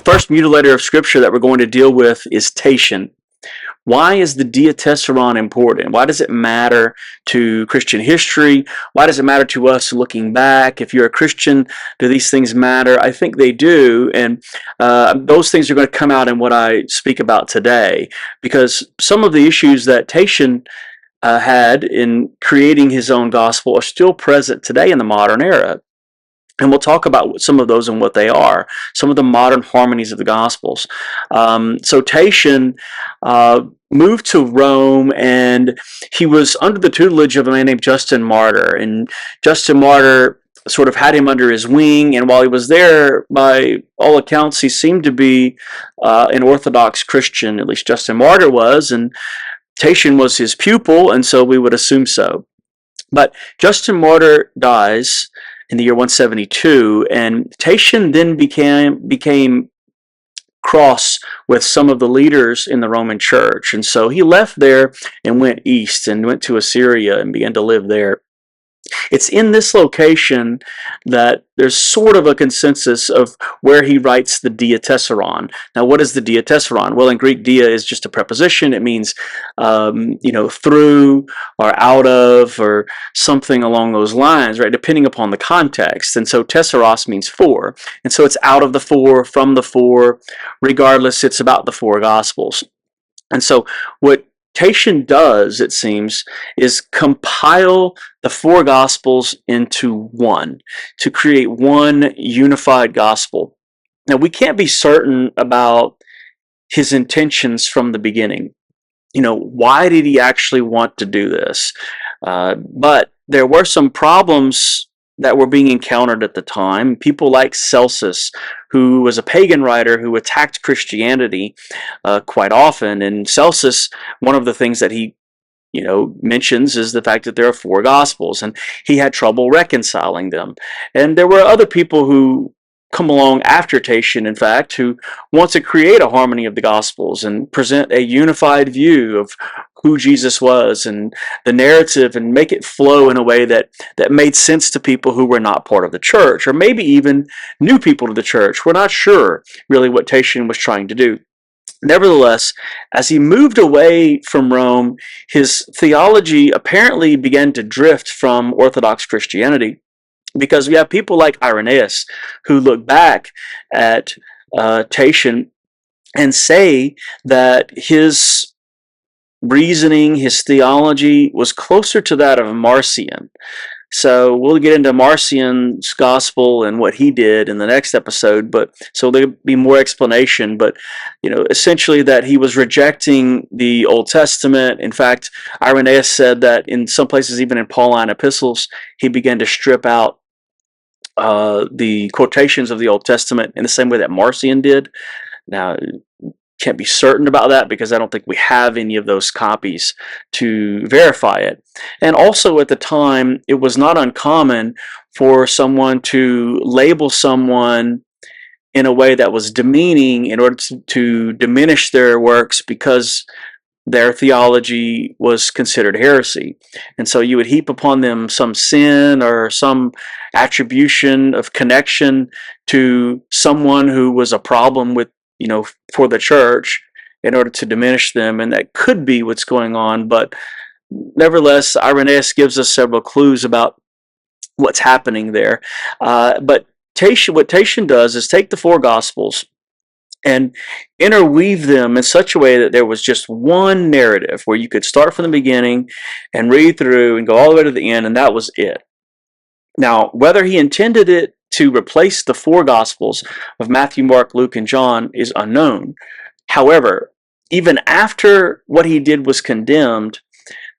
first mutilator of Scripture that we're going to deal with is Tatian. Why is the Diatessaron important? Why does it matter to Christian history? Why does it matter to us looking back? If you're a Christian, do these things matter? I think they do, and those things are going to come out in what I speak about today, because some of the issues that Tatian had in creating his own gospel are still present today in the modern era. And we'll talk about some of those and what they are, some of the modern harmonies of the Gospels. So Tatian moved to Rome, and he was under the tutelage of a man named Justin Martyr. And Justin Martyr sort of had him under his wing, and while he was there, by all accounts, he seemed to be an Orthodox Christian, at least Justin Martyr was, and Tatian was his pupil, and so we would assume so. But Justin Martyr dies in the year 172, and Tatian then became cross with some of the leaders in the Roman Church, and so he left there and went east and went to Assyria and began to live there. It's in this location that there's sort of a consensus of where he writes the Diatessaron. Now, what is the Diatessaron? Well, in Greek, dia is just a preposition. It means, through or out of or something along those lines, right? Depending upon the context. And so tesseros means for. And so it's out of the four, from the four. Regardless, it's about the four Gospels. And so what Tatian does, it seems, is compile the four Gospels into one, to create one unified gospel. Now, we can't be certain about his intentions from the beginning. Why did he actually want to do this? But there were some problems that were being encountered at the time. People like Celsus, who was a pagan writer who attacked Christianity quite often. And Celsus, one of the things that he mentions is the fact that there are four Gospels, and he had trouble reconciling them. And there were other people who come along after Tatian, in fact, who want to create a harmony of the Gospels and present a unified view of who Jesus was and the narrative, and make it flow in a way that made sense to people who were not part of the church, or maybe even new people to the church. We're not sure really what Tatian was trying to do. Nevertheless, as he moved away from Rome, his theology apparently began to drift from Orthodox Christianity, because we have people like Irenaeus who look back at Tatian and say that his reasoning, his theology was closer to that of Marcion. So we'll get into Marcion's gospel and what he did in the next episode, but so there'll be more explanation, but essentially that he was rejecting the Old Testament. In fact, Irenaeus said that in some places, even in Pauline epistles, he began to strip out the quotations of the Old Testament in the same way that Marcion did. Now, can't be certain about that because I don't think we have any of those copies to verify it. And also at the time, it was not uncommon for someone to label someone in a way that was demeaning in order to diminish their works, because their theology was considered heresy. And so you would heap upon them some sin or some attribution of connection to someone who was a problem with for the church, in order to diminish them, and that could be what's going on. But nevertheless, Irenaeus gives us several clues about what's happening there. But what Tatian does is take the four Gospels and interweave them in such a way that there was just one narrative where you could start from the beginning and read through and go all the way to the end, and that was it. Now, whether he intended it to replace the four Gospels of Matthew, Mark, Luke, and John is unknown. However, even after what he did was condemned,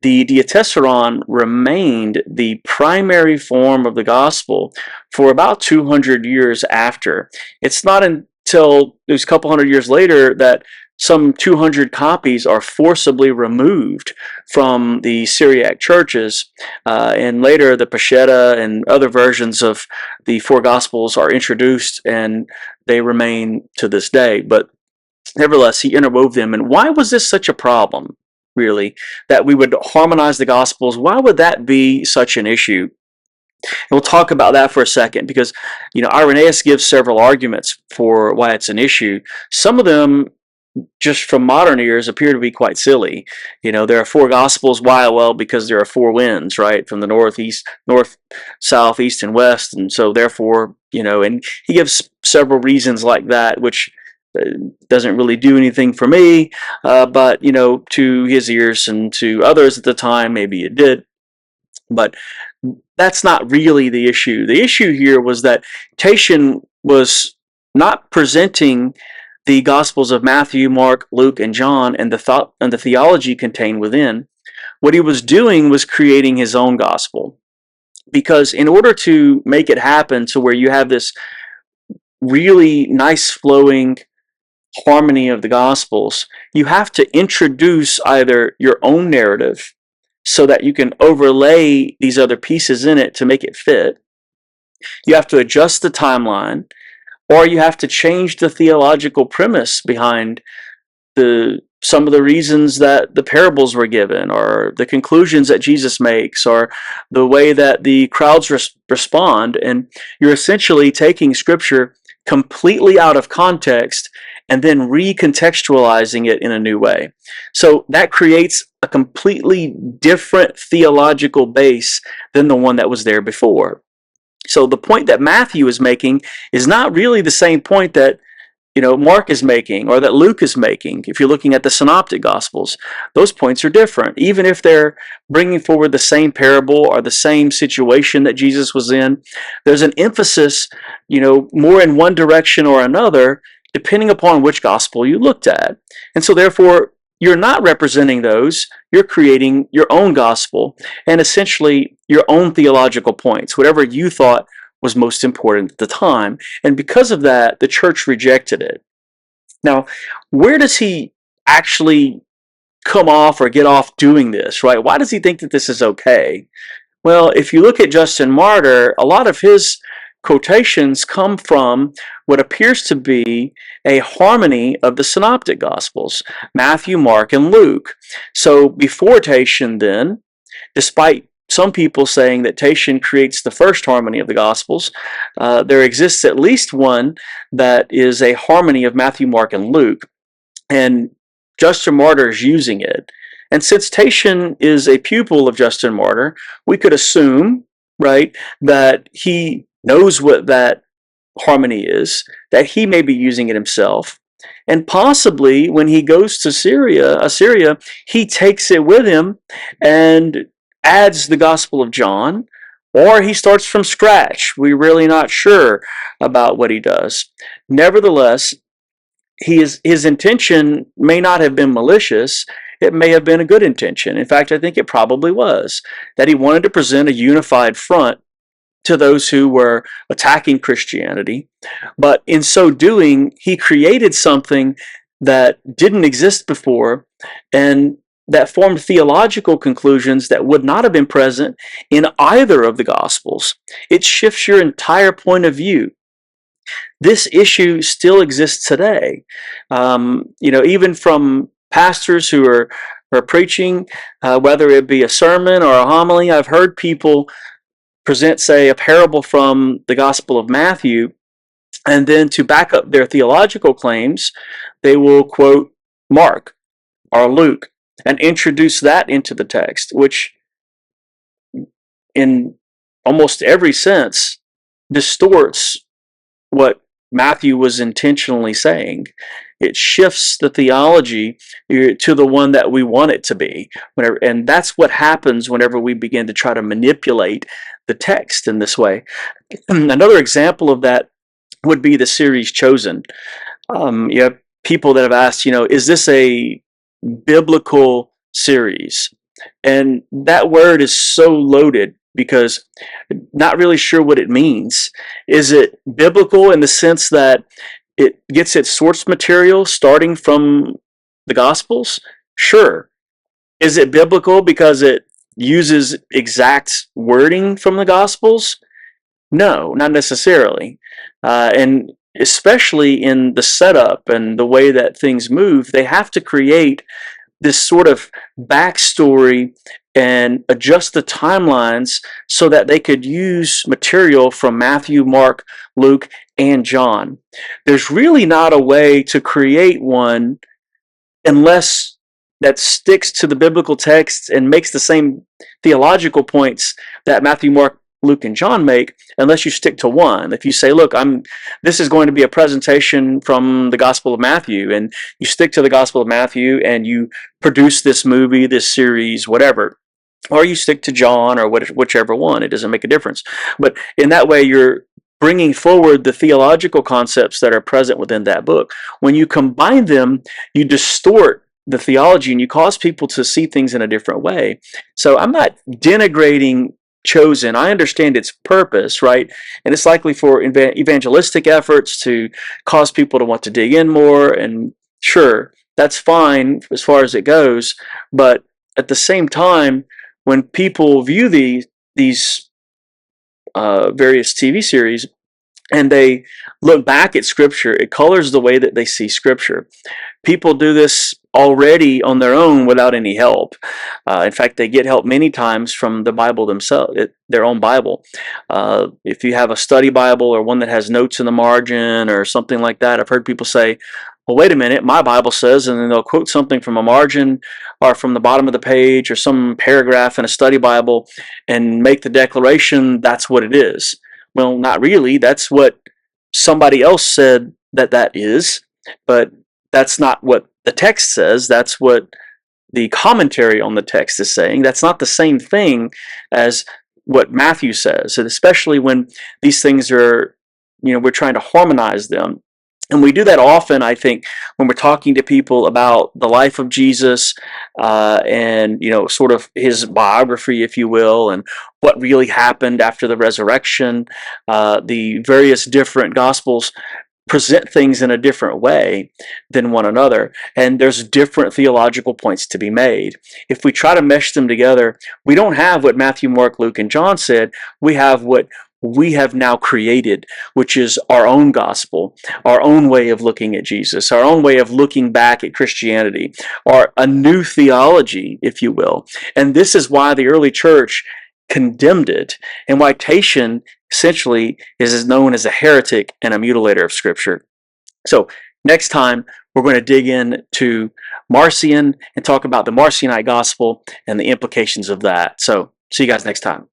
the Diatessaron remained the primary form of the Gospel for about 200 years after. It's not until it was a couple hundred years later that some 200 copies are forcibly removed from the Syriac churches, and later the Peshitta and other versions of the four Gospels are introduced, and they remain to this day. But nevertheless, he interwove them. And why was this such a problem, really, that we would harmonize the Gospels? Why would that be such an issue? And we'll talk about that for a second because, Irenaeus gives several arguments for why it's an issue. Some of them, just from modern ears, appear to be quite silly. There are four gospels. Why? Well, because there are four winds, right? From the north, south, east, and west. And so therefore, and he gives several reasons like that, which doesn't really do anything for me, but, to his ears and to others at the time, maybe it did. But that's not really the issue. The issue here was that Tatian was not presenting the Gospels of Matthew, Mark, Luke, and John and the theology contained within. What he was doing was creating his own gospel. Because in order to make it happen to where you have this really nice flowing harmony of the Gospels, you have to introduce either your own narrative so that you can overlay these other pieces in it to make it fit. You have to adjust the timeline, or you have to change the theological premise behind some of the reasons that the parables were given, or the conclusions that Jesus makes, or the way that the crowds respond. And you're essentially taking Scripture completely out of context and then recontextualizing it in a new way. So that creates a completely different theological base than the one that was there before. So the point that Matthew is making is not really the same point that Mark is making or that Luke is making. If you're looking at the synoptic gospels, those points are different. Even if they're bringing forward the same parable or the same situation that Jesus was in, there's an emphasis, more in one direction or another, depending upon which gospel you looked at. And so therefore, you're not representing those. You're creating your own gospel and essentially your own theological points, whatever you thought was most important at the time. And because of that, the church rejected it. Now, where does he actually come off or get off doing this, right? Why does he think that this is okay? Well, if you look at Justin Martyr, a lot of his quotations come from what appears to be a harmony of the synoptic gospels, Matthew, Mark, and Luke. So before Tatian then, despite some people saying that Tatian creates the first harmony of the Gospels, there exists at least one that is a harmony of Matthew, Mark, and Luke. And Justin Martyr is using it. And since Tatian is a pupil of Justin Martyr, we could assume, right, that he knows what that harmony is, that he may be using it himself. And possibly when he goes to Assyria, he takes it with him and adds the Gospel of John, or he starts from scratch. We're really not sure about what he does. Nevertheless, his intention may not have been malicious. It may have been a good intention. In fact, I think it probably was, that he wanted to present a unified front to those who were attacking Christianity. But in so doing, he created something that didn't exist before, and that formed theological conclusions that would not have been present in either of the Gospels. It shifts your entire point of view. This issue still exists today. Even from pastors who are preaching, whether it be a sermon or a homily, I've heard people present, say, a parable from the Gospel of Matthew, and then to back up their theological claims, they will quote Mark or Luke and introduce that into the text, which in almost every sense distorts what Matthew was intentionally saying. It shifts the theology to the one that we want it to be. And that's what happens whenever we begin to try to manipulate the text in this way. Another example of that would be the series Chosen. You have people that have asked, is this a biblical series? And that word is so loaded because not really sure what it means. Is it biblical in the sense that it gets its source material starting from the Gospels? Sure. Is it biblical because it uses exact wording from the Gospels? No, not necessarily. And especially in the setup and the way that things move, they have to create this sort of backstory and adjust the timelines so that they could use material from Matthew, Mark, Luke, and John. There's really not a way to create one unless that sticks to the biblical text and makes the same theological points that Matthew, Mark, Luke, and John make, unless you stick to one. If you say, look, this is going to be a presentation from the Gospel of Matthew, and you stick to the Gospel of Matthew and you produce this movie, this series, whatever, or you stick to John or whichever one, it doesn't make a difference. But in that way, you're bringing forward the theological concepts that are present within that book. When you combine them, you distort the theology and you cause people to see things in a different way. So I'm not denigrating Chosen. I understand its purpose, right? And it's likely for evangelistic efforts to cause people to want to dig in more. And sure, that's fine as far as it goes. But at the same time, when people view these various TV series and they look back at Scripture, it colors the way that they see Scripture. People do this already on their own without any help. In fact, they get help many times from the Bible themselves, their own Bible. If you have a study Bible or one that has notes in the margin or something like that, I've heard people say, well, wait a minute, my Bible says, and then they'll quote something from a margin or from the bottom of the page or some paragraph in a study Bible and make the declaration that's what it is. Well, not really. That's what somebody else said that is, but that's not what the text says. That's what the commentary on the text is saying. That's not the same thing as what Matthew says, and especially when these things are, we're trying to harmonize them. And we do that often, I think, when we're talking to people about the life of Jesus and, sort of his biography, if you will, and what really happened after the resurrection. The various different Gospels present things in a different way than one another, and there's different theological points to be made. If we try to mesh them together, we don't have what Matthew, Mark, Luke, and John said. We have what we have now created, which is our own gospel, our own way of looking at Jesus, our own way of looking back at Christianity, or a new theology, if you will. And this is why the early church condemned it, and why Tatian essentially is known as a heretic and a mutilator of Scripture. So next time, we're going to dig into Marcion and talk about the Marcionite gospel and the implications of that. So see you guys next time.